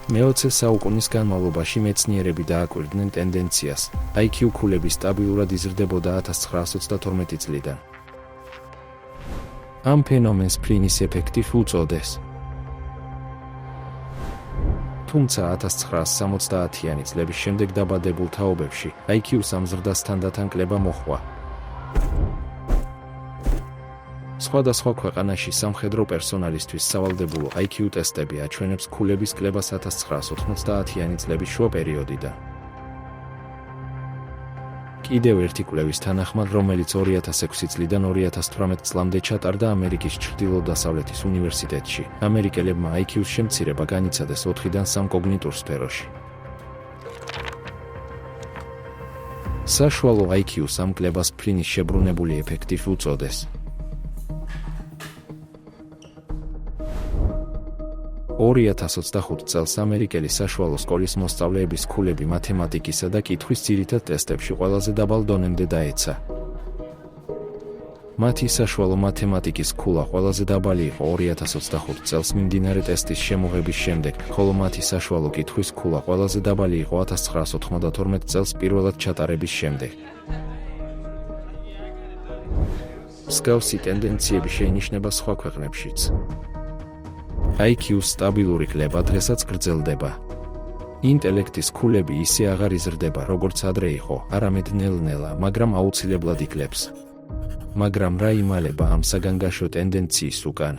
მე-20 საუკუნის განმავლობაში მეცნიერები დააკვირდნენ ტენდენციას, IQ ქულები სტაბილურად იზრდებოდა 1932 წლიდან. ამ ფენომენს ფლინის ეფექტი უწოდეს. თუმცა 1970-იანი წლების შემდეგ დაბადებულ თაობებში IQ-ს ამ ზრდას თანდათან კლება მოჰყვა. სხვადასხვა ქვეყანაში სამხედრო პერსონალისთვის სავალდებულო IQ ტესტები აჩვენებს ქულების კლებას 1990-იანი წლების შუა პერიოდიდან. კიდევ ერთი კვლევის თანახმად, რომელიც 2006 წლიდან 2018 წლამდე ჩატარდა ამერიკის ჩრდილო-დასავლეთის უნივერსიტეტში, ამერიკელებმა IQ-ს შემცირება განიცადეს 4-დან 3 კოგნიტურ სფეროში. საშუალო IQ-ს ამ კლებას ფლინის შებრუნებული ეფექტი უწოდეს. 2025 წელს ამერიკელი საშუალო სკოლის მოსწავლეების ქულები მათემატიკისა და კითხვის ძირითად ტესტებში ყველაზე დაბალ დონემდე დაეცა. მათი საშუალო მათემატიკის ქულა ყველაზე დაბალი იყო 2025 წელს მიმდინარე ტესტის შემოღების შემდეგ, ხოლო მათი საშუალო კითხვის ქულა ყველაზე დაბალი იყო 1992 წელს პირველად ჩატარების შემდეგ. მსგავსი ტენდენციები შეინიშნება სხვა ქვეყნებშიც. IQ-ს სტაბილური კლება დღესაც გრძელდება. ინტელექტის ქულები ისე აღარ იზრდება, როგორც ადრე იყო, არამედ ნელ-ნელა, მაგრამ აუცილებლად იკლებს. მაგრამ რა იმალება ამ საგანგაშო ტენდენციის უკან?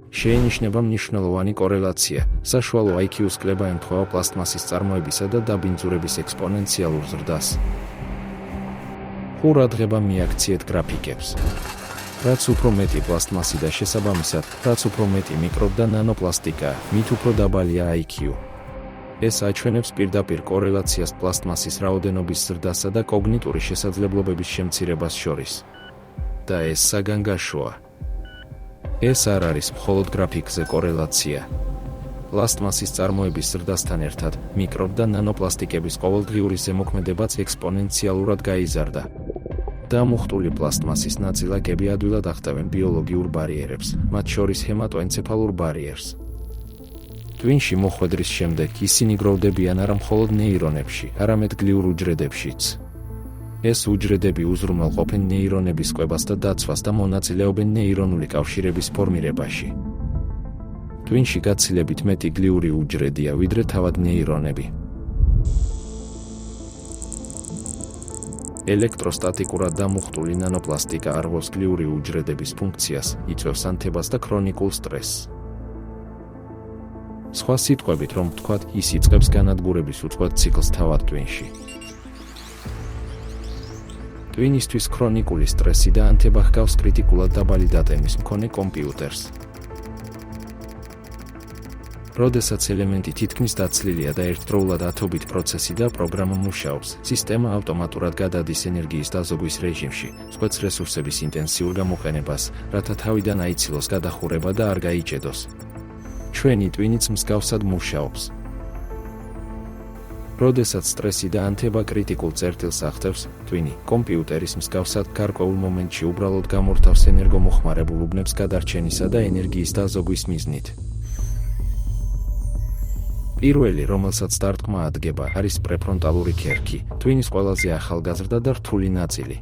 შეინიშნება მნიშვნელოვანი კორელაცია. საშუალო IQ-ს კლება ემთხვევა პლასტმასის წარმოებისა და დაბინძურების ექსპონენციალურ ზრდას. ყურადღება მიაქციეთ გრაფიკებს. რაც უფრო მეტი პლასტმასი და შესაბამისად, რაც უფრო მეტი მიკრობ და ნანოპლასტიკაა, მით უფრო დაბალია IQ. ეს აჩვენებს პირდაპირ კორელაციას პლასტმასის რაოდენობის ზრდასა და კოგნიტური შესაძლებლობების შემცირებას შორის. და ეს საგანგაშოა. ეს არ არის მხოლოდ გრაფიკზე კორელაცია. პლასტმასის წარმოების ზრდასთან ერთად, მიკრობ და ნანოპლასტიკების ყოველდღიური ზემოქმედებაც ექსპონენციალურად გაიზარდა. დამუხტული პლასტმასის ნაწილაკები ადვილად ახტევენ ბიოლოგიურ ბარიერებს, მათ შორის ჰემატოენცეფალურ ბარიერს. ტვინში მოხვედრის შემდეგ ისინი გროვდებიან არა მხოლოდ ნეირონებში, არამედ გლიურ უჯრედებშიც. ეს უჯრედები უზრუნველყოფენ ნეირონების კვებას და დაცვას და მონაწილეობენ ნეირონული კავშირების ფორმირებაში. ტვინში გაცილებით მეტი გლიური უჯრედია, ვიდრე თავად ნეირონები. ელექტროსტატიკურად დამუხტული ნანოპლასტიკა არღვევს გლიური უჯრედების ფუნქციას, იწვევს ანთებას და ქრონიკულ სტრესს. სხვა სიტყვებით რომ ვთქვათ, ის იწყებს განადგურების უწყვეტ ციკლს თავად ტვინში. ტვინისთვის ქრონიკული სტრესი და ანთება ჰგავს კრიტიკულად დაბალი დატემის მქონე კომპიუტერს. როდესაც ელემენტი თითქმის დაცლილია და ერთდროულად ათობით პროცესი და პროგრამა მუშაობს, სისტემა ავტომატურად გადადის ენერგიის დაზოგვის რეჟიმში, სხვადასხვა რესურსების ინტენსიურ გამოყენებას, რათა თავიდან აიცილოს გადახურება და არ გაიჭედოს. ჩვენი ტვინიც მსგავსად მუშაობს. როდესაც სტრესი და ანთება კრიტიკულ წერტილს აღწევს, ტვინი, კომპიუტერის მსგავსად გარკვეულ მომენტში უბრალოდ გამორთავს ენერგომოხმარებულ უბნებს გადარჩენისა და ენერგიის დაზოგვის მიზნით. პირველი, რომელსაც დარტყმა ადგება, არის პრეფრონტალური ქერქი, ტვინის ყველაზე ახალგაზრდა და რთული ნაწილი.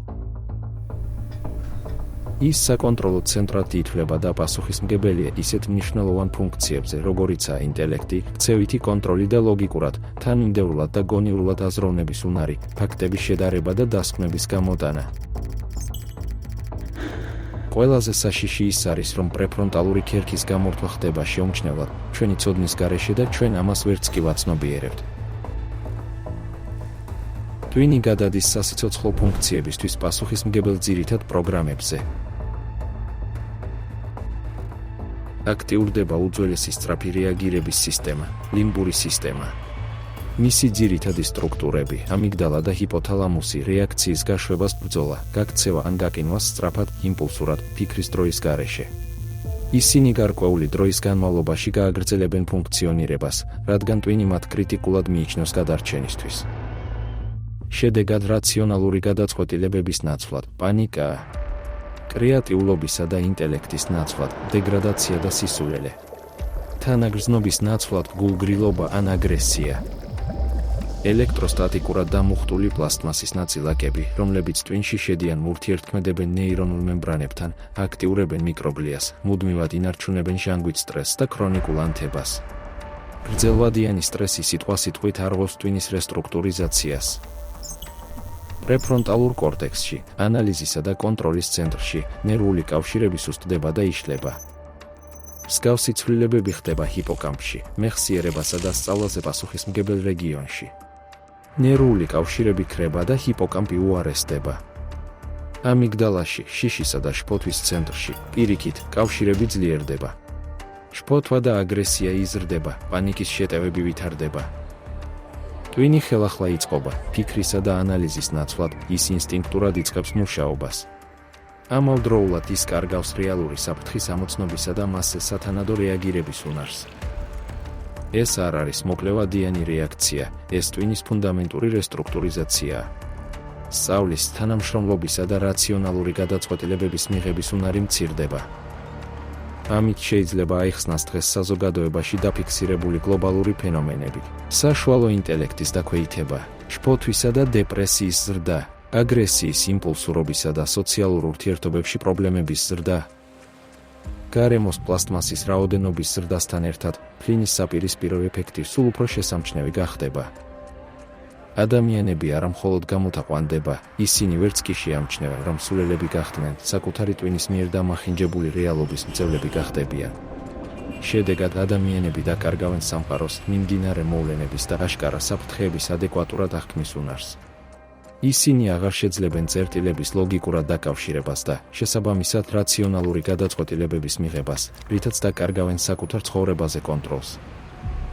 ის საკონტროლო ცენტრად ითვლება და პასუხისმგებელია ისეთ მნიშვნელოვან ფუნქციებზე, როგორიცაა ინტელექტი, ქცევითი კონტროლი და ლოგიკურად, თანმიმდევრულად და გონივრულად აზროვნების უნარი, ფაქტების შედარება და დასკვნების გამოტანა. ყველაზე საშიში ის არის, რომ პრეფრონტალური ქერქის გამორთვა ხდება შეუმჩნევლად, ჩვენი ცოდნის გარეშე და ჩვენ ამას ვერც კი ვაცნობიერებთ. ტვინი გადადის სასიცოცხლო ფუნქციებისთვის პასუხისმგებელ ძირითად პროგრამებზე. აქტიურდება უძველესი სწრაფი რეაგირების სისტემა, ლიმბური სისტემა. მისი ძირითადი სტრუქტურები, ამიგდალა და ჰიპოთალამუსი რეაქციის გაშვებას ბრძოლა, გაქცევა ან გაკინვას სწრაფად, იმპულსურად, ფიქრის დროის გარეშე. ისინი გარკვეული დროის განმავლობაში გააგრძელებენ ფუნქციონირებას, რადგან ტვინი მათ კრიტიკულად მიიჩნევს გადარჩენისთვის. შედეგად რაციონალური გადაწყვეტილებების ნაცვლად, პანიკა, კრეატიულობისა და ინტელექტის ნაცვლად, დეგრადაცია და სისულელე. თანაგრძნობის ნაცვლად გულგრილობა ან აგრესია. ელექტროსტატიკურად დამუხტული პლასტმასის ნაწილაკები, რომლებიც ტვინში შედიან, ურთიერთქმედებენ ნეირონულ მემბრანებთან, აქტიურებენ მიკროგლიას, მუდმივად ინარჩუნებენ ჟანგვით სტრესს და ქრონიკულ ანთებას. გრძელვადიანი სტრესი სიტყვასიტყვით არღვევს ტვინის რესტრუქტურიზაციას. პრეფრონტალურ კორტექსში, ანალიზისა და კონტროლის ცენტრში, ნერვული კავშირები სუსტდება და იშლება. მსგავსი ცვლილებები ხდება ჰიპოკამპში, მეხსიერებასა და სწავლაზე პასუხისმგებელ რეგიონში. ნერვული კავშირები ქრება და ჰიპოკამპი უარესდება. ამიგდალაში, შიშისა და შფოთვის ცენტრში, პირიქით, კავშირები ძლიერდება. შფოთვა და აგრესია იზრდება, პანიკის შეტევები ვითარდება. ტვინი ხელახლა იწყობა, ფიქრისა და ანალიზის ნაცვლად, ის ინსტინქტურად იწყებს მუშაობას. ამავდროულად ის კარგავს რეალური საფრთხის ამოცნობისა და მასზე სათანადო რეაგირების უნარს. ეს არ არის მოკლევადიანი რეაქცია, ეს ტვინის ფუნდამენტური რესტრუქტურიზაციაა. სწავლის, თანამშრომლობისა და რაციონალური გადაწყვეტილებების მიღების უნარი მცირდება. ამით შეიძლება აიხსნას დღეს საზოგადოებაში დაფიქსირებული გლობალური ფენომენები: საშუალო ინტელექტის დაქვეითება, შფოთვისა და დეპრესიის ზრდა, აგრესიის იმპულსურობისა და სოციალურ ურთიერთობებში პრობლემების ზრდა. გარემოს პლასტმასის რაოდენობის ზრდასთან ერთად, ფლინის საპირისპირო ეფექტი სულ უფრო შესამჩნევი გახდება. ადამიანები არა მხოლოდ გამოტაყვანდება, ისინი ვერც კი შეამჩნევენ, რომ სულელები გახდნენ, საკუთარი ტვინის მიერ დამახინჯებული რეალობის მძევლები გახდებიან. შედეგად ადამიანები დაკარგავენ სამყაროს, მიმდინარე მოვლენების და აშკარა საფრთხეების ადეკვატურად აღქმის უნარს. ისინი აღარ შეძლებენ წერტილების ლოგიკურად დაკავშირებას და, შესაბამისად, რაციონალური გადაწყვეტილებების მიღებას, რითაც დაკარგავენ საკუთარ ცხოვრებაზე კონტროლს.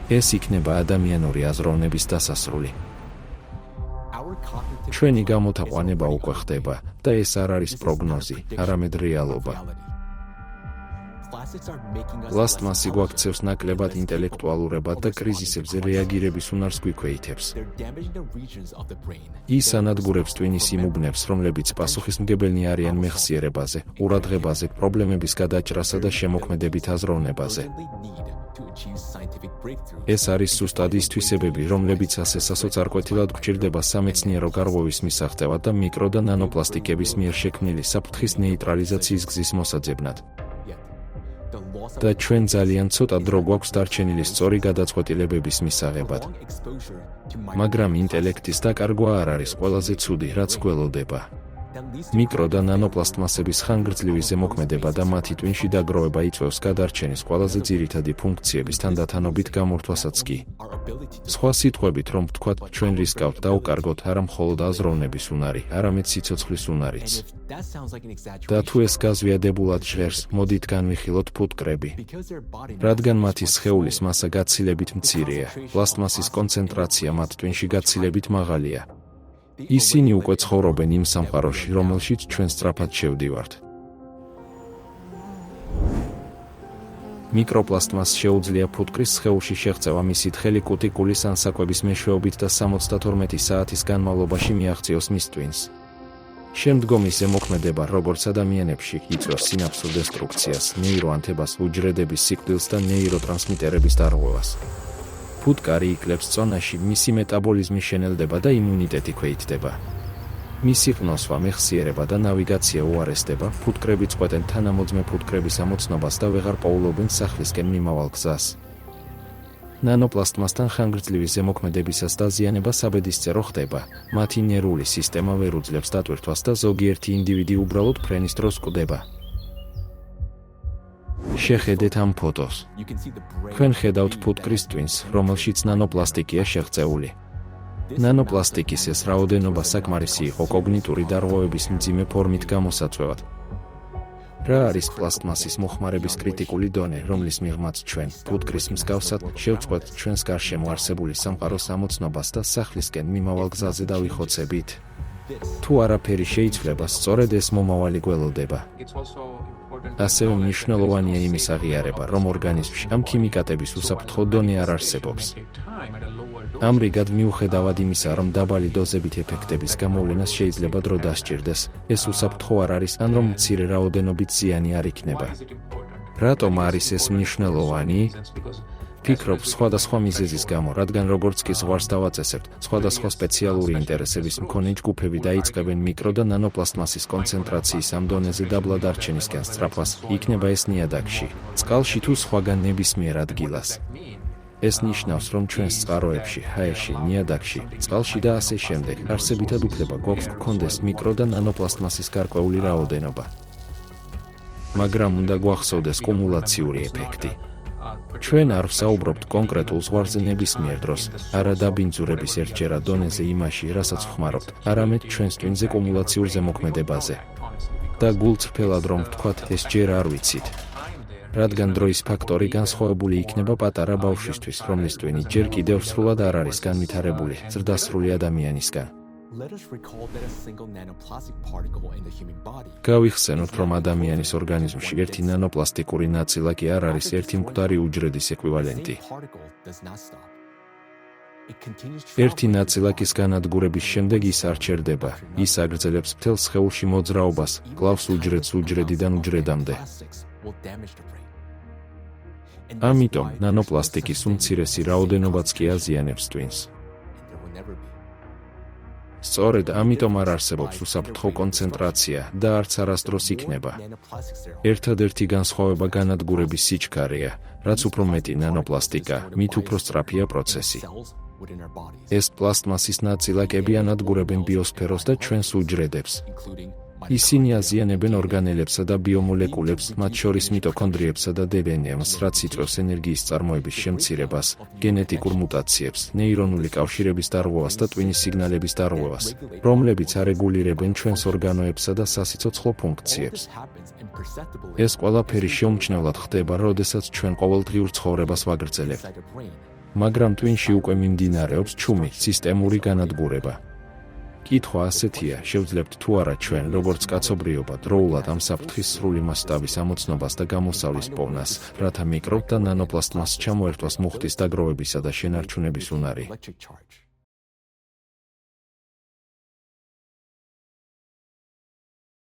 ეს იქნება ადამიანური აზროვნების დასასრული. ჩვენი გამოტაყვანება უკვე ხდება და ეს არ არის პროგნოზი, არამედ რეალობა. პლასტმასი გვაქცევს ნაკლებად ინტელექტუალურებად და კრიზისებზე რეაგირების უნარს გვიქვეითებს. ის ანადგურებს ტვინის იმ უბნებს, რომლებიც პასუხისმგებელნი არიან მეხსიერებაზე, ყურადღებაზე, პრობლემების გადაჭრასა და შემოქმედებით აზროვნებაზე. ეს არის ზუსტად ის თვისებები, რომლებიც ასე სასოწარკვეთილად გვჭირდება სამეცნიერო გარღვევის მისაღწევად და მიკრო და ნანოპლასტიკების მიერ შექმნილი საფრთხის ნეიტრალიზაციის გზის მოსაძებნად. და ჩვენ ძალიან ცოტა დრო გვაქვს დარჩენილი სწორი გადაწყვეტილებების მისაღებად. მაგრამ ინტელექტის დაკარგვა არ არის ყველაზე ცუდი, რაც გველოდება. მიკრო და ნანოპლასტმასების ხანგრძლივი ზემოქმედება და მათი ტვინში დაგროვება იწვევს გადარჩენის ყველაზე ძირითადი ფუნქციების თანდათანობით გამორთვასაც კი. სხვა სიტყვებით რომ ვთქვათ, ჩვენ რისკავთ დაუკარგოთ არა მხოლოდ აზროვნების უნარი, არამედ სიცოცხლის უნარიც. და თუ ეს გაზვიადებულად ჟღერს, მოდით განვიხილოთ ფუტკრები. რადგან მათი სხეულის მასა გაცილებით მცირეა, პლასტმასის კონცენტრაცია მათ ტვინში გაცილებით მაღალია. ისინი უკვე ცხოვრობენ იმ სამყაროში, რომელშიც ჩვენ სწრაფად შევდივართ. მიკროპლასტმას შეუძლია ფუტკრის სხეულში შეღწევა მისი თხელი კუტიკულის ანსაკვების მეშვეობით და 72 საათის განმავლობაში მიაღწიოს მის ტვინს. შემდგომი ზემოქმედება, როგორც ადამიანებში, იწვევს სინაფსურ დესტრუქციას, ნეიროანთებას, უჯრედების სიკვდილს და ნეიროტრანსმიტერების დარღვევას. ფუტკარი იკლებს წონაში, მისი მეტაბოლიზმი შენელდება და იმუნიტეტი ქვეითდება. მისი ყნოსვა, მეხსიერება და ნავიგაცია უარესდება, ფუტკრები წყვეტენ თანამოძმე ფუტკრების ამოცნობას და ვეღარ პოულობენ სახლისკენ მიმავალ გზას. ნანოპლასტმასთან ხანგრძლივი ზემოქმედებისას დაზიანება საბედისწერო ხდება, მათი ნერვული სისტემა ვერ უძლებს დატვირთვას და ზოგიერთი ინდივიდი უბრალოდ ფრენის დროს კვდება. შეხედეთ ამ ფოტოს. თქვენ ხედავთ ფუტკრის ტვინს, რომელშიც ნანოპლასტიკია შეღწეული. ნანოპლასტიკის ეს რაოდენობა საკმარისი იყო კოგნიტური დარღვევების მძიმე ფორმით გამოსაწვევად. რა არის პლასტმასის მოხმარების კრიტიკული დონე, რომლის მიღმაც ჩვენ, ფუტკრის მსგავსად, შევწყვეტ ჩვენს გარშემო არსებული სამყაროს ამოცნობას და სახლისკენ მიმავალ გზაზე დავიხოცებით? თუ არაფერი შეიცვლება, სწორედ ეს მომავალი გველოდება. ასევე მნიშვნელოვანია იმის აღიარება, რომ ორგანიზმში ამ ქიმიკატების უსაფრთხო დონე არ არსებობს. ამრიგად, მიუხედავად იმისა, რომ დაბალი დოზებით ეფექტების გამოვლენას შეიძლება დრო დასჭირდეს, ეს უსაფრთხო არ არის, ან რომ მცირე რაოდენობით ზიანი არ იქნება. რატომ არის ეს მნიშვნელოვანი? ფიქრობ, სხვადასხვა მიზეზის გამო, რადგან როგორც კი ზღვარს დავაწესებთ, სხვადასხვა სპეციალური ინტერესების მქონე ჯგუფები დაიწყებენ მიკრო და ნანოპლასტმასის კონცენტრაციის ამ დონეზე დაბლა დარჩენისკენ სწრაფას, იქნება ეს ნიადაგში, წყალში თუ სხვაგან ნებისმიერ ადგილას. ეს ნიშნავს, რომ ჩვენს წყაროებში, ჰაერში, ნიადაგში, წყალში და ასე შემდეგ, არსებითად უფლება გვაქვს გქონდეს მიკრო და ნანოპლასტმასის გარკვეული რაოდენობა. მაგრამ უნდა გვახსოვდეს კუმულაციური ეფექტი. ჩვენ არ ვსაუბრობთ კონკრეტულ ზღვარზე ნებისმიერ დროს, არა დაბინძურების ერთჯერად დონეზე იმაში, რასაც ვხმარობთ, არამედ ჩვენს ტვინზე კუმულაციურ ზემოქმედებაზე. და გულწრფელად რომ ვთქვათ, ეს ჯერ არ ვიცით. რადგან დროის ფაქტორი განსხვავებული იქნება პატარა ბავშვისთვის, რომლის ტვინი ჯერ კიდევ სრულად არ არის განვითარებული, ზრდასრული ადამიანისგან. გავიხსენოთ, რომ ადამიანის ორგანიზმში ერთი ნანოპლასტიკური ნაწილაკი არ არის ერთი მკვდარი უჯრედის ეკვივალენტი. ერთი ნაწილაკის განადგურების შემდეგ ის არ ჩერდება, ის აგრძელებს მთელ სხეულში მოძრაობას, კლავს უჯრედს უჯრედიდან უჯრედამდე. ამიტომ ნანოპლასტიკის უმცირესი რაოდენობაც კი აზიანებს ტვინს. სწორედ ამიტომ არ არსებობს უსაფრთხო კონცენტრაცია და არც არასდროს იქნება. ერთადერთი განსხვავება განადგურების სიჩქარეა, რაც უფრო მეტი ნანოპლასტიკა, მით უფრო სწრაფია პროცესი. ეს პლასტმასის ნაწილაკები ანადგურებენ ბიოსფეროს და ჩვენს უჯრედებს. ისინი აზიანებენ ორგანელებსა და ბიომოლეკულებს, მათ შორის მიტოქონდრიებსა და დნმ-ს, რაც იწვევს ენერგიის წარმოების შემცირებას, გენეტიკურ მუტაციებს, ნეირონული კავშირების დარღვევას და ტვინის სიგნალების დარღვევას, რომლებიც არეგულირებენ ჩვენს ორგანოებსა და სასიცოცხლო ფუნქციებს. ეს ყველაფერი შეუმჩნევლად ხდება, როდესაც ჩვენ ყოველდღიურ ცხოვრებას ვაგრძელებთ. მაგრამ ტვინში უკვე მიმდინარეობს ჩუმი, სისტემური განადგურება. კითხვა ასეთია, შევძლებთ თუ არა ჩვენ, როგორც კაცობრიობა, დროულად ამ საფრთხის სრული მასშტაბის ამოცნობას და გამოსავლის პოვნას, რათა მიკრო და ნანოპლასტმასს ჩამოერთვას მუხტის დაგროვებისა და შენარჩუნების უნარი.